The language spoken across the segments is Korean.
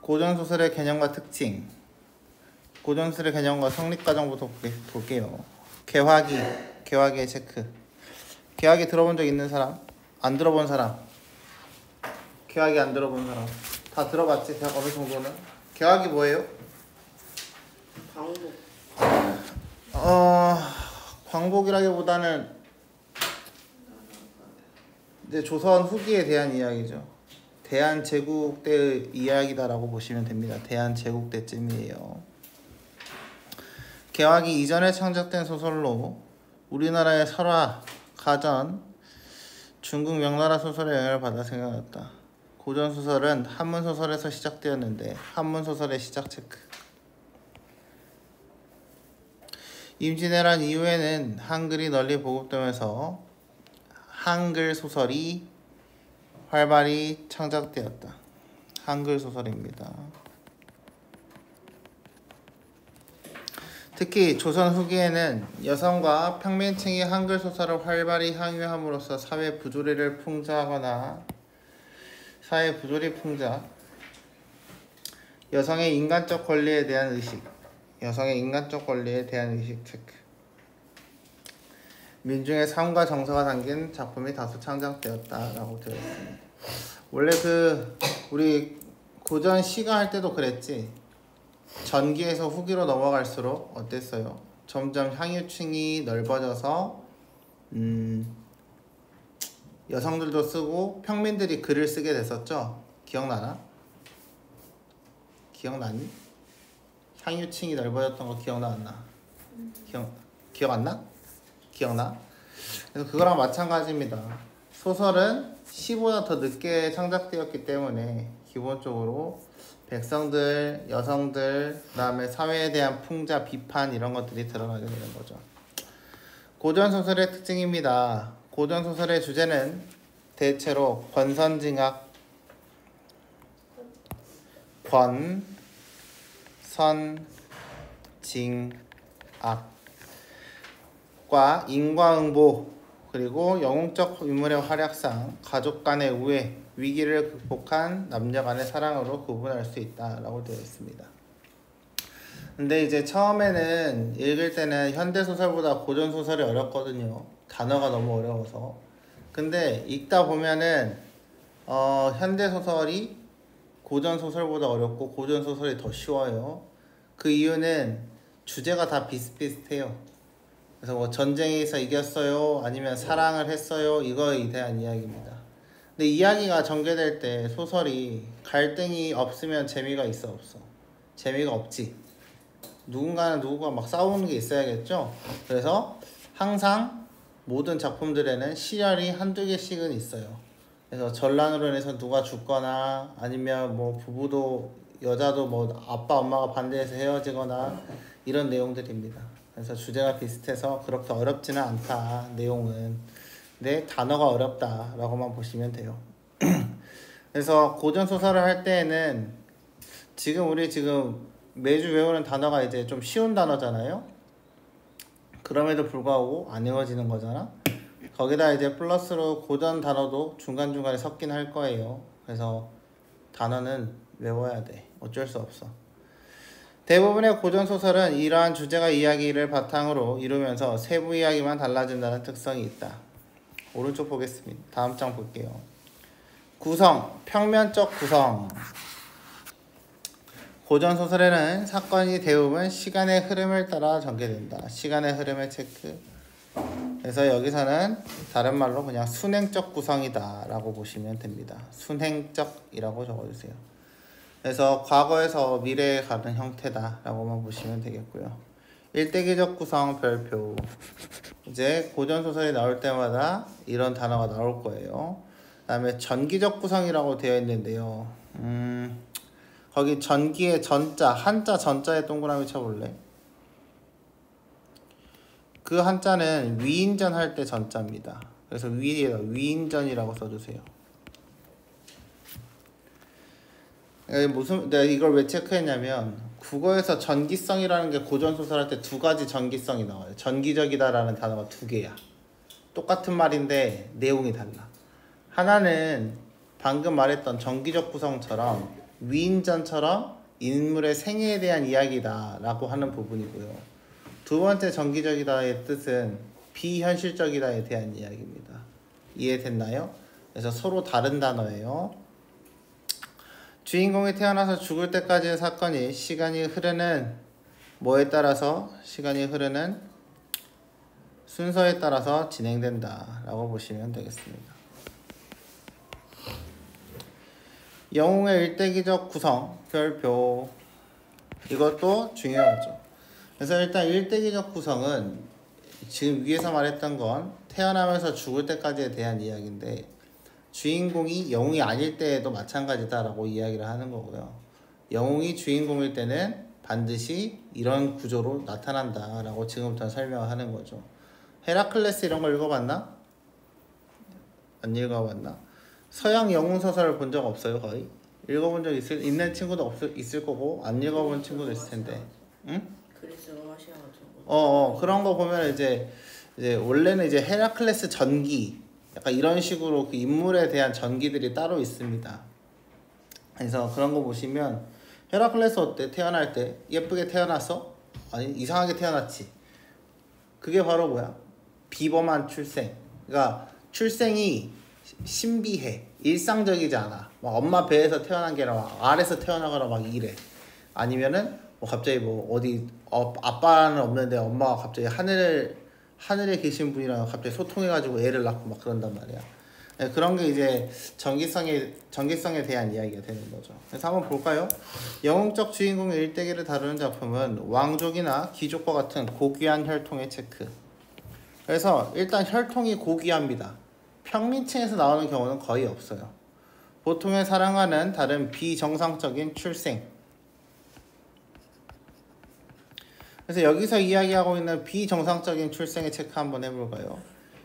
고전소설의 개념과 특징. 고전소설의 개념과 성립과정부터 볼게요. 개화기의 체크. 개화기 들어본 적 있는 사람? 안 들어본 사람? 개화기 안 들어본 사람? 다 들어봤지? 대학 어느 정도는? 개화기 뭐예요? 광복. 광복이라기보다는 이제 조선 후기에 대한 이야기죠. 대한제국 때의 이야기다라고 보시면 됩니다. 대한제국 때쯤이에요. 개화기 이전에 창작된 소설로 우리나라의 설화, 가전, 중국 명나라 소설의 영향을 받아 생겨났다. 고전소설은 한문소설에서 시작되었는데 한문소설의 시작 체크. 임진왜란 이후에는 한글이 널리 보급되면서 한글 소설이 활발히 창작되었다. 한글 소설입니다. 특히 조선 후기에는 여성과 평민층이 한글 소설을 활발히 향유함으로써 사회 부조리를 풍자하거나 여성의 인간적 권리에 대한 의식 체크. 민중의 삶과 정서가 담긴 작품이 다수 창작되었다라고 되어 있습니다. 원래 우리 고전 시가 할 때도 그랬지. 전기에서 후기로 넘어갈수록 어땠어요? 점점 향유층이 넓어져서 여성들도 쓰고 평민들이 글을 쓰게 됐었죠. 기억나나? 기억나니? 향유층이 넓어졌던 거 기억나 안 나? 기억 안 나? 기억나? 그래서 그거랑 마찬가지입니다. 소설은 시보다 더 늦게 창작되었기 때문에 기본적으로 백성들, 여성들, 그 다음에 사회에 대한 풍자, 비판 이런 것들이 드러나게 되는 거죠. 고전소설의 특징입니다. 고전소설의 주제는 대체로 권선징악, 권선징악과 인과응보, 그리고 영웅적 인물의 활약상, 가족 간의 우애, 위기를 극복한 남녀 간의 사랑으로 구분할 수 있다라고 되어 있습니다. 근데 이제 처음에는 읽을 때는 현대소설보다 고전소설이 어렵거든요. 단어가 너무 어려워서. 근데 읽다 보면은 현대소설이 고전소설보다 어렵고 고전소설이 더 쉬워요. 그 이유는 주제가 다 비슷비슷해요. 그래서 뭐 전쟁에서 이겼어요, 아니면 사랑을 했어요, 이거에 대한 이야기입니다. 근데 이야기가 전개될 때 소설이 갈등이 없으면 재미가 있어 없어? 재미가 없지. 누군가는 누구가 막 싸우는 게 있어야겠죠. 그래서 항상 모든 작품들에는 시열이 한두 개씩은 있어요. 그래서 전란으로 인해서 누가 죽거나 아니면 뭐 부부도 여자도 뭐 아빠 엄마가 반대해서 헤어지거나 이런 내용들입니다. 그래서 주제가 비슷해서 그렇게 어렵지는 않다, 내용은. 근데 단어가 어렵다라고만 보시면 돼요. 그래서 고전소설을 할 때에는 우리 매주 외우는 단어가 이제 좀 쉬운 단어잖아요. 그럼에도 불구하고 안 외워지는 거잖아. 거기다 이제 플러스로 고전 단어도 중간중간에 섞긴 할 거예요. 그래서 단어는 외워야 돼. 어쩔 수 없어. 대부분의 고전소설은 이러한 주제가 이야기를 바탕으로 이루면서 세부 이야기만 달라진다는 특성이 있다. 오른쪽 보겠습니다. 다음 장 볼게요. 구성, 평면적 구성. 고전소설에는 사건이 대부분 시간의 흐름을 따라 전개된다. 시간의 흐름의 체크. 그래서 여기서는 다른 말로 그냥 순행적 구성이다 라고 보시면 됩니다. 순행적이라고 적어주세요. 그래서 과거에서 미래에 가는 형태다 라고만 보시면 되겠고요. 일대기적 구성 별표. 이제 고전소설이 나올 때마다 이런 단어가 나올 거예요. 그 다음에 전기적 구성이라고 되어 있는데요. 거기 전기의 전자, 한자 전자에 동그라미 쳐볼래? 그 한자는 위인전 할 때 전자입니다. 그래서 위에다 위인전이라고 써주세요. 내가 이걸 왜 체크했냐면 국어에서 전기성이라는 게 고전소설 할 때 두 가지 전기성이 나와요. 전기적이다라는 단어가 두 개야. 똑같은 말인데 내용이 달라. 하나는 방금 말했던 전기적 구성처럼 위인전처럼 인물의 생애에 대한 이야기다 라고 하는 부분이고요. 두 번째 정기적이다의 뜻은 비현실적이다에 대한 이야기입니다. 이해됐나요? 그래서 서로 다른 단어예요. 주인공이 태어나서 죽을 때까지의 사건이 시간이 흐르는 뭐에 따라서 시간이 흐르는 순서에 따라서 진행된다 라고 보시면 되겠습니다. 영웅의 일대기적 구성, 별표 이것도 중요하죠. 그래서 일단 일대기적 구성은 지금 위에서 말했던 건 태어나면서 죽을 때까지에 대한 이야기인데 주인공이 영웅이 아닐 때에도 마찬가지다라고 이야기를 하는 거고요. 영웅이 주인공일 때는 반드시 이런 구조로 나타난다라고 지금부터 설명을 하는 거죠. 헤라클레스 이런 거 읽어봤나? 안 읽어봤나? 서양 영웅 소설을 본 적 없어요 거의? 읽어본 적 있는 친구도 있을 거고 안 읽어본 친구도 있을 텐데. 응? 그리스 로마 시아가 그런 거 보면 이제 원래는 이제 헤라클레스 전기 약간 이런 식으로 그 인물에 대한 전기들이 따로 있습니다. 그래서 그런 거 보시면 헤라클레스 어때? 태어날 때 예쁘게 태어났어? 아니 이상하게 태어났지. 그게 바로 뭐야? 비범한 출생. 그러니까 출생이 신비해. 일상적이지 않아. 막 엄마 배에서 태어난 게 아니라 막 알에서 태어나거나 막 이래. 아니면은 뭐 갑자기 뭐 어디 아빠는 없는데 엄마가 갑자기 하늘에 계신 분이랑 갑자기 소통해가지고 애를 낳고 막 그런단 말이야. 네, 그런 게 이제 전기성에 대한 이야기가 되는 거죠. 그래서 한번 볼까요? 영웅적 주인공의 일대기를 다루는 작품은 왕족이나 귀족과 같은 고귀한 혈통의 체크. 그래서 일단 혈통이 고귀합니다. 평민층에서 나오는 경우는 거의 없어요. 보통의 사람과는 다른 비정상적인 출생. 그래서 여기서 이야기하고 있는 비정상적인 출생의 체크 한번 해볼까요?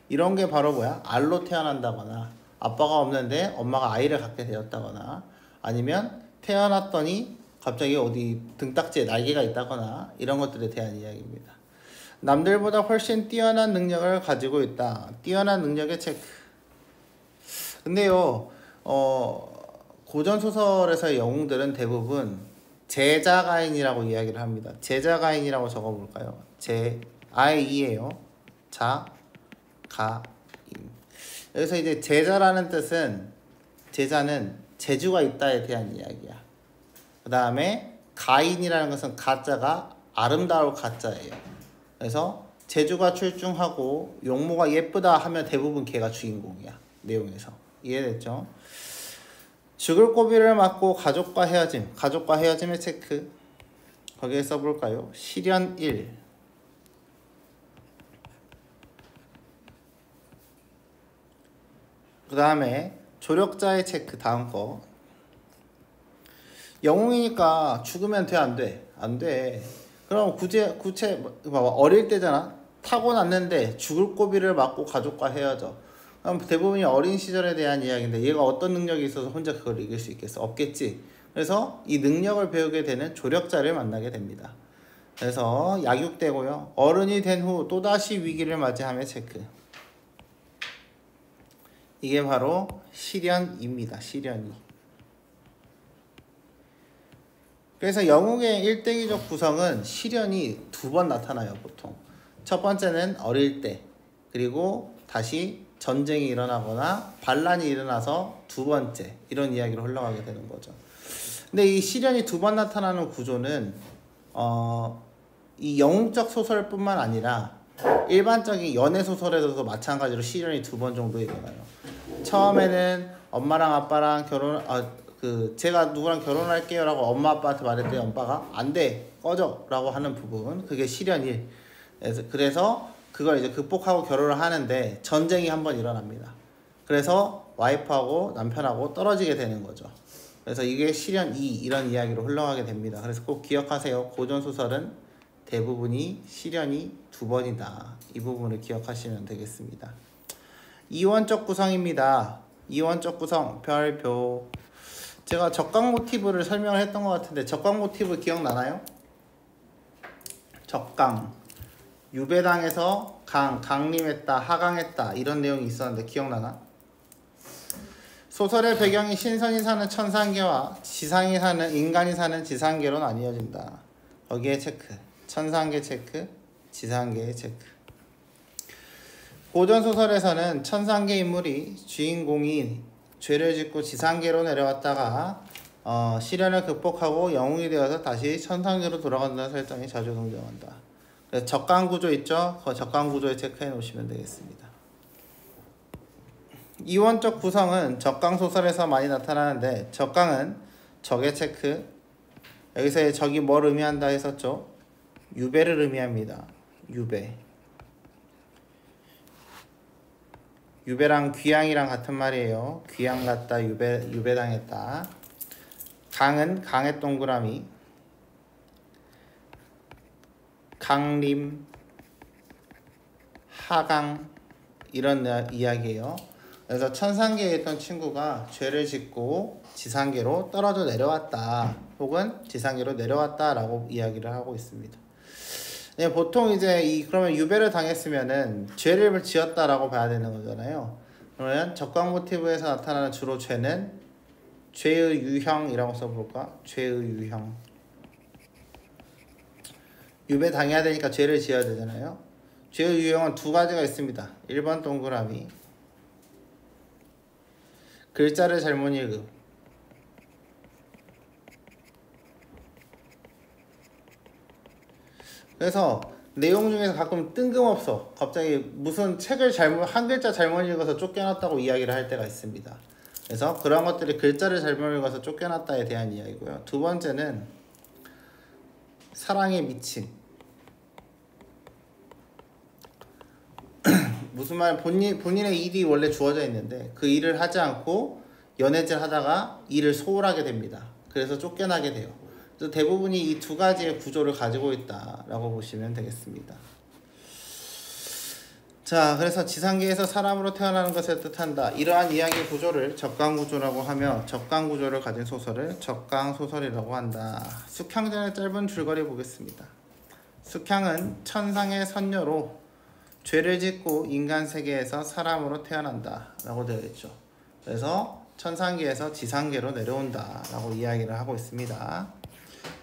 이런 게 바로 뭐야? 알로 태어난다거나 아빠가 없는데 엄마가 아이를 갖게 되었다거나 아니면 태어났더니 갑자기 어디 등딱지에 날개가 있다거나 이런 것들에 대한 이야기입니다. 남들보다 훨씬 뛰어난 능력을 가지고 있다. 뛰어난 능력의 체크. 근데요, 고전소설에서의 영웅들은 대부분 제자가인이라고 이야기를 합니다. 제자가인이라고 적어볼까요? I-E예요. 가인. 여기서 이제 제자라는 뜻은 제자는 재주가 있다에 대한 이야기야. 그 다음에 가인이라는 것은 가자가 아름다울 가자예요. 그래서 재주가 출중하고 용모가 예쁘다 하면 대부분 걔가 주인공이야. 내용에서. 이해됐죠? 죽을 고비를 맞고 가족과 헤어짐의 체크. 거기에 써볼까요? 시련 1. 그 다음에 조력자의 체크. 다음 거. 영웅이니까 죽으면 돼? 안 돼? 안 돼. 그럼 구체 봐봐. 어릴 때잖아. 타고났는데 죽을 고비를 맞고 가족과 헤어져. 그럼 대부분이 어린 시절에 대한 이야기인데 얘가 어떤 능력이 있어서 혼자 그걸 이길 수 있겠어? 없겠지. 그래서 이 능력을 배우게 되는 조력자를 만나게 됩니다. 그래서 약육되고요. 어른이 된 후 또다시 위기를 맞이함의 체크. 이게 바로 시련입니다. 시련이. 그래서 영웅의 일대기적 구성은 시련이 2번 나타나요. 보통. 첫 번째는 어릴 때. 그리고 다시 전쟁이 일어나거나 반란이 일어나서 2번째. 이런 이야기로 흘러가게 되는 거죠. 근데 이 시련이 2번 나타나는 구조는 이 영웅적 소설뿐만 아니라 일반적인 연애 소설에서도 마찬가지로 시련이 2번 정도 일어나요. 처음에는 엄마랑 아빠랑 제가 누구랑 결혼할게요 라고 엄마 아빠한테 말했더니 엄마가 안 돼 꺼져 라고 하는 부분, 그게 시련 1. 그래서 그걸 이제 극복하고 결혼을 하는데 전쟁이 한번 일어납니다. 그래서 와이프하고 남편하고 떨어지게 되는 거죠. 그래서 이게 시련 2 이런 이야기로 흘러가게 됩니다. 그래서 꼭 기억하세요. 고전소설은 대부분이 시련이 2번이다. 이 부분을 기억하시면 되겠습니다. 이원적 구성입니다. 이원적 구성 별표. 제가 적강 모티브를 설명을 했던 것 같은데 적강 모티브 기억나나요? 적강. 유배당에서 강림했다, 하강했다 이런 내용이 있었는데 기억나나? 소설의 배경이 신선이 사는 천상계와 지상이 사는 인간이 사는 지상계로 나뉘어진다. 거기에 체크. 천상계 체크, 지상계 체크. 고전 소설에서는 천상계 인물이 주인공이 죄를 짓고 지상계로 내려왔다가 시련을 극복하고 영웅이 되어서 다시 천상계로 돌아간다는 설정이 자주 등장한다. 그래서 적강구조 있죠? 그 적강구조에 체크해 놓으시면 되겠습니다. 이원적 구성은 적강소설에서 많이 나타나는데 적강은 적의 체크. 여기서 적이 뭘 의미한다 했었죠? 유배를 의미합니다. 유배. 유배랑 귀양이랑 같은 말이에요. 귀양 갔다 유배당했다. 강은 강의 동그라미. 강림, 하강 이런 이야기예요. 그래서 천상계에 있던 친구가 죄를 짓고 지상계로 떨어져 내려왔다. 혹은 지상계로 내려왔다라고 이야기를 하고 있습니다. 네, 보통 이제 그러면 유배를 당했으면은 죄를 지었다라고 봐야 되는 거잖아요. 그러면 적강 모티브에서 나타나는 주로 죄는 죄의 유형이라고 써볼까? 죄의 유형. 유배 당해야 되니까 죄를 지어야 되잖아요. 죄의 유형은 두 가지가 있습니다. 1번 동그라미. 글자를 잘못 읽음. 그래서 내용 중에서 가끔 뜬금없어. 갑자기 무슨 책을 한 글자 잘못 읽어서 쫓겨났다고 이야기를 할 때가 있습니다. 그래서 그런 것들이 글자를 잘못 읽어서 쫓겨났다에 대한 이야기고요. 두 번째는 사랑에 미친. 무슨 말, 본인의 일이 원래 주어져 있는데 그 일을 하지 않고 연애질 하다가 일을 소홀하게 됩니다. 그래서 쫓겨나게 돼요. 그래서 대부분이 이 두 가지의 구조를 가지고 있다라고 보시면 되겠습니다. 자, 그래서 지상계에서 사람으로 태어나는 것을 뜻한다. 이러한 이야기 구조를 적강구조라고 하며 적강구조를 가진 소설을 적강소설이라고 한다. 숙향전의 짧은 줄거리 보겠습니다. 숙향은 천상의 선녀로 죄를 짓고 인간 세계에서 사람으로 태어난다 라고 되어 있죠. 그래서 천상계에서 지상계로 내려온다 라고 이야기를 하고 있습니다.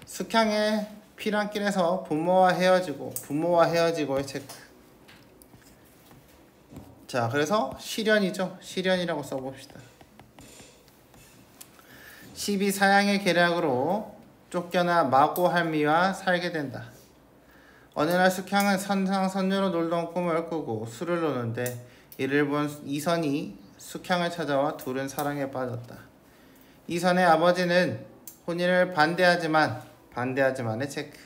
숙향의 피란길에서 부모와 헤어지고의 체크. 자, 그래서 시련이죠. 시련이라고 써봅시다. 12사양의 계략으로 쫓겨나 마고할미와 살게 된다. 어느 날 숙향은 선상선녀로 놀던 꿈을 꾸고 술을 노는데 이를 본 이선이 숙향을 찾아와 둘은 사랑에 빠졌다. 이선의 아버지는 혼인을 반대하지만의 체크.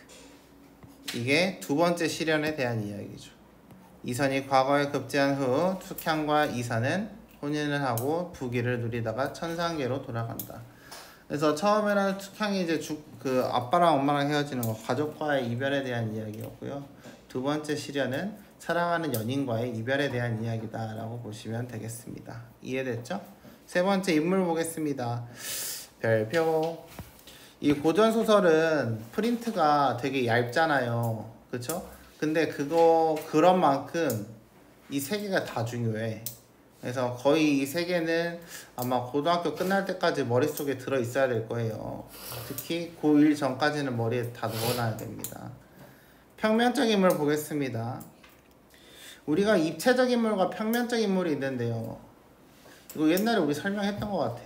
이게 두 번째 시련에 대한 이야기죠. 이선이 과거에 급제한 후 숙향과 이선은 혼인을 하고 부귀를 누리다가 천상계로 돌아간다. 그래서 처음에는 숙향이 이제 그 아빠랑 엄마랑 헤어지는 거, 가족과의 이별에 대한 이야기였고요. 두 번째 시련은 사랑하는 연인과의 이별에 대한 이야기다라고 보시면 되겠습니다. 이해됐죠? 세 번째 인물 보겠습니다. 별표. 이 고전 소설은 프린트가 되게 얇잖아요. 그쵸? 근데 그런 만큼 이 세 개가 다 중요해. 그래서 거의 이 세 개는 아마 고등학교 끝날 때까지 머릿속에 들어 있어야 될 거예요. 특히 고1 전까지는 머리에 다 넣어놔야 됩니다. 평면적 인물 보겠습니다. 우리가 입체적 인물과 평면적 인물이 있는데요. 이거 옛날에 우리 설명했던 것 같아.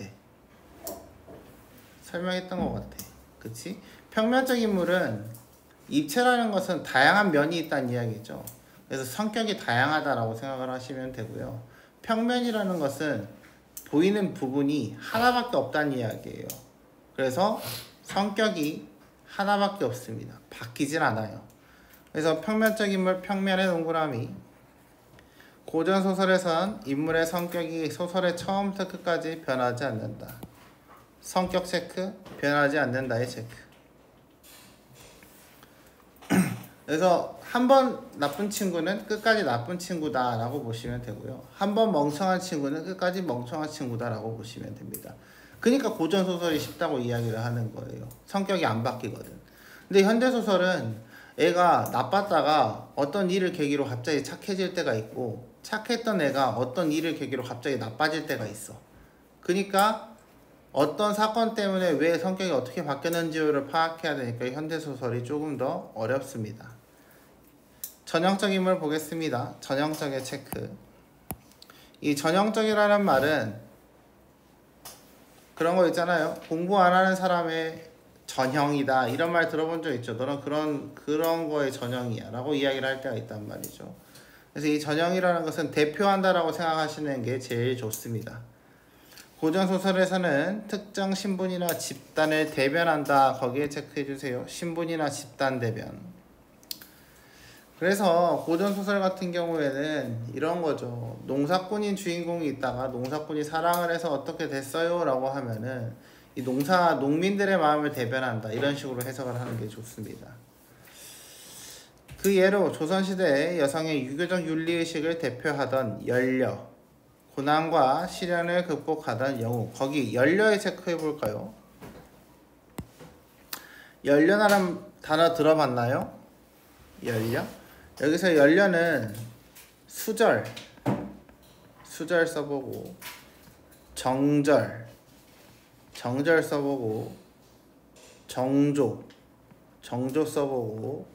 그치? 평면적 인물은 입체라는 것은 다양한 면이 있다는 이야기죠. 그래서 성격이 다양하다라고 생각을 하시면 되고요. 평면이라는 것은 보이는 부분이 하나밖에 없다는 이야기예요. 그래서 성격이 하나밖에 없습니다. 바뀌질 않아요. 그래서 평면적 인물, 평면의 동그라미. 고전 소설에선 인물의 성격이 소설의 처음부터 끝까지 변하지 않는다. 성격 체크, 변하지 않는다의 체크. 그래서 한 번 나쁜 친구는 끝까지 나쁜 친구다 라고 보시면 되고요. 한 번 멍청한 친구는 끝까지 멍청한 친구다 라고 보시면 됩니다. 그러니까 고전소설이 쉽다고 이야기를 하는 거예요. 성격이 안 바뀌거든. 근데 현대소설은 애가 나빴다가 어떤 일을 계기로 갑자기 착해질 때가 있고 착했던 애가 어떤 일을 계기로 갑자기 나빠질 때가 있어. 그러니까 어떤 사건 때문에 왜 성격이 어떻게 바뀌었는지를 파악해야 되니까 현대소설이 조금 더 어렵습니다. 전형적 인물 보겠습니다. 전형적의 체크. 이 전형적이라는 말은 그런 거 있잖아요. 공부 안 하는 사람의 전형이다 이런 말 들어본 적 있죠. 너는 그런 거의 전형이야 라고 이야기를 할 때가 있단 말이죠. 그래서 이 전형이라는 것은 대표한다라고 생각하시는 게 제일 좋습니다. 고전소설에서는 특정 신분이나 집단을 대변한다. 거기에 체크해주세요. 신분이나 집단 대변. 그래서 고전소설 같은 경우에는 이런 거죠. 농사꾼인 주인공이 있다가 농사꾼이 사랑을 해서 어떻게 됐어요? 라고 하면은 이 농민들의 마음을 대변한다. 이런 식으로 해석을 하는 게 좋습니다. 그 예로 조선시대의 여성의 유교적 윤리의식을 대표하던 연려, 고난과 시련을 극복하던 영웅. 거기 연려에 체크해 볼까요? 연려라는 단어 들어봤나요? 연려? 여기서 연려는 수절 써보고 정절 써보고 정조 써보고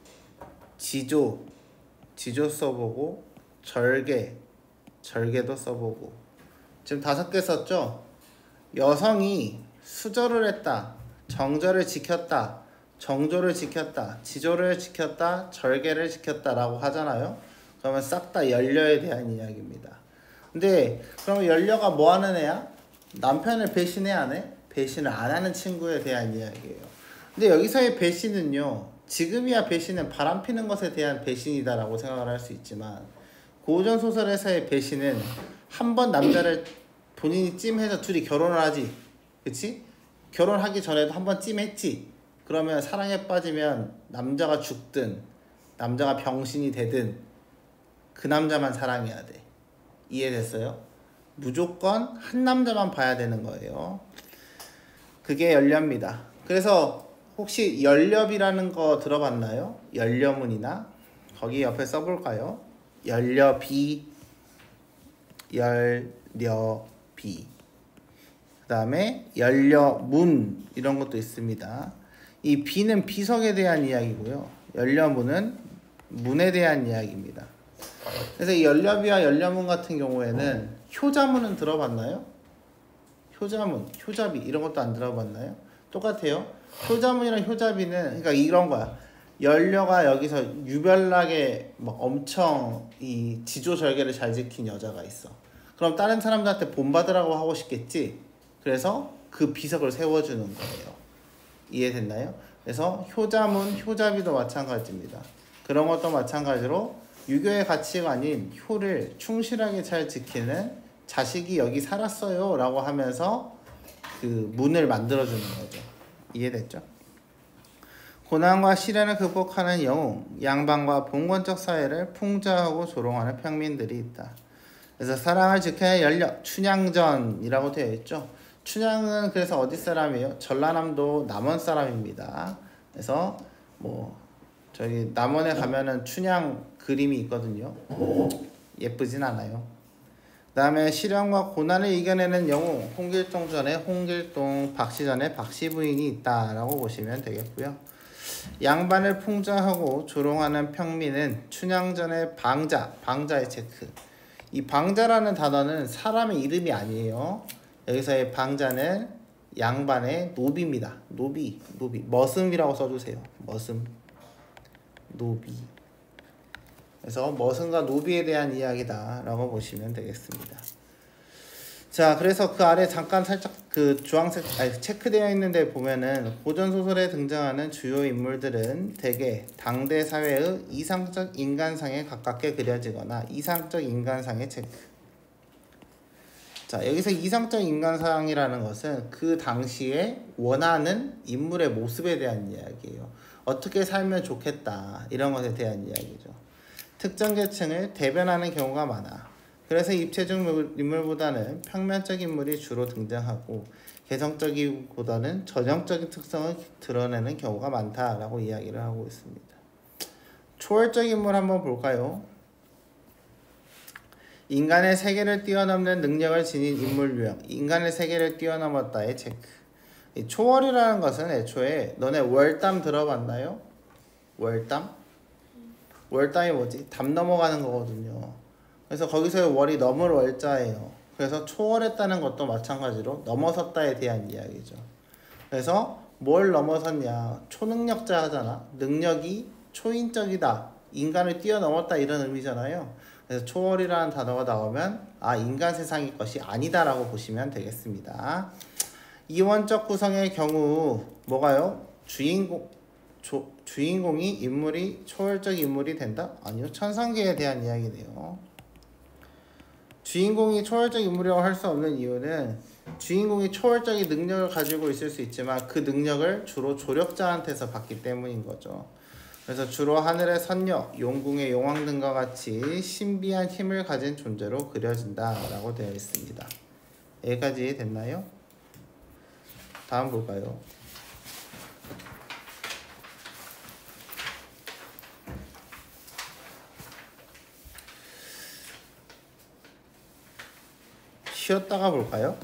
지조 써보고 절개도 써보고 지금 5개 썼죠? 여성이 수절을 했다, 정절을 지켰다, 정조를 지켰다, 지조를 지켰다, 절개를 지켰다 라고 하잖아요. 그러면 싹 다 연려에 대한 이야기입니다. 근데 그럼 연려가 뭐 하는 애야? 남편을 배신해 안 해? 배신을 안 하는 친구에 대한 이야기예요. 근데 여기서의 배신은요, 지금이야 배신은 바람 피는 것에 대한 배신이다 라고 생각을 할 수 있지만 고전소설에서의 배신은 한 번 남자를 본인이 찜해서 둘이 결혼을 하지, 그치? 결혼하기 전에도 한 번 찜했지. 그러면 사랑에 빠지면 남자가 죽든 남자가 병신이 되든 그 남자만 사랑해야 돼. 이해됐어요? 무조건 한 남자만 봐야 되는 거예요. 그게 연려입니다. 그래서 혹시 연렵이라는 거 들어봤나요? 연려문이나 거기 옆에 써볼까요? 연려비, 연려비. 그 다음에 연려문 이런 것도 있습니다. 이 비는 비석에 대한 이야기고요. 연려문은 문에 대한 이야기입니다. 그래서 이 연려비와 연려문 같은 경우에는 효자문은 들어봤나요? 효자문, 효자비 이런 것도 안 들어봤나요? 똑같아요. 효자문이랑 효자비는 그러니까 이런 거야. 연려가 여기서 유별나게 막 엄청 이 지조절개를 잘 지킨 여자가 있어. 그럼 다른 사람들한테 본받으라고 하고 싶겠지. 그래서 그 비석을 세워주는 거예요. 이해됐나요? 그래서 효자문, 효자비도 마찬가지입니다. 그런 것도 마찬가지로 유교의 가치가 아닌 효를 충실하게 잘 지키는 자식이 여기 살았어요 라고 하면서 그 문을 만들어주는 거죠. 이해됐죠? 고난과 시련을 극복하는 영웅, 양반과 봉건적 사회를 풍자하고 조롱하는 평민들이 있다. 그래서 사랑을 지켜야 연려, 춘향전이라고 되어 있죠. 춘향은 그래서 어디 사람이에요? 전라남도 남원 사람입니다. 그래서 뭐 저기 남원에 가면은 춘향 그림이 있거든요. 예쁘진 않아요. 그 다음에 시련과 고난을 이겨내는 영웅, 홍길동전에 홍길동, 박시전에 박씨 부인이 있다라고 보시면 되겠고요. 양반을 풍자하고 조롱하는 평민은 춘향전의 방자의 체크. 이 방자라는 단어는 사람의 이름이 아니에요. 여기서의 방자는 양반의 노비입니다. 노비. 머슴이라고 써주세요. 머슴, 노비. 그래서 머슴과 노비에 대한 이야기다 라고 보시면 되겠습니다. 자, 그래서 그 아래 잠깐 살짝 그 주황색 체크되어 있는데 보면은 고전소설에 등장하는 주요 인물들은 대개 당대 사회의 이상적 인간상에 가깝게 그려지거나 이상적 인간상의 체크. 자, 여기서 이상적 인간상이라는 것은 그 당시에 원하는 인물의 모습에 대한 이야기예요. 어떻게 살면 좋겠다 이런 것에 대한 이야기죠. 특정 계층을 대변하는 경우가 많아. 그래서 입체적 인물보다는 평면적 인물이 주로 등장하고 개성적이보다는 전형적인 특성을 드러내는 경우가 많다라고 이야기를 하고 있습니다. 초월적 인물 한번 볼까요? 인간의 세계를 뛰어넘는 능력을 지닌 인물 유형. 인간의 세계를 뛰어넘었다의 체크. 이 초월이라는 것은 애초에 너네 월담 들어봤나요? 월담? 월담이 뭐지? 담 넘어가는 거거든요. 그래서 거기서의 월이 넘을 월자예요. 그래서 초월했다는 것도 마찬가지로 넘어섰다에 대한 이야기죠. 그래서 뭘 넘어섰냐? 초능력자 하잖아. 능력이 초인적이다. 인간을 뛰어넘었다 이런 의미잖아요. 그래서 초월이라는 단어가 나오면 인간 세상의 것이 아니다라고 보시면 되겠습니다. 이원적 구성의 경우 뭐가요? 주인공이 인물이 초월적 인물이 된다? 아니요. 천상계에 대한 이야기네요. 주인공이 초월적 인물이라고 할 수 없는 이유는 주인공이 초월적인 능력을 가지고 있을 수 있지만 그 능력을 주로 조력자한테서 받기 때문인 거죠. 그래서 주로 하늘의 선녀, 용궁의 용왕 등과 같이 신비한 힘을 가진 존재로 그려진다라고 되어 있습니다. 여기까지 됐나요? 다음 볼까요? 쉬었다가 볼까요?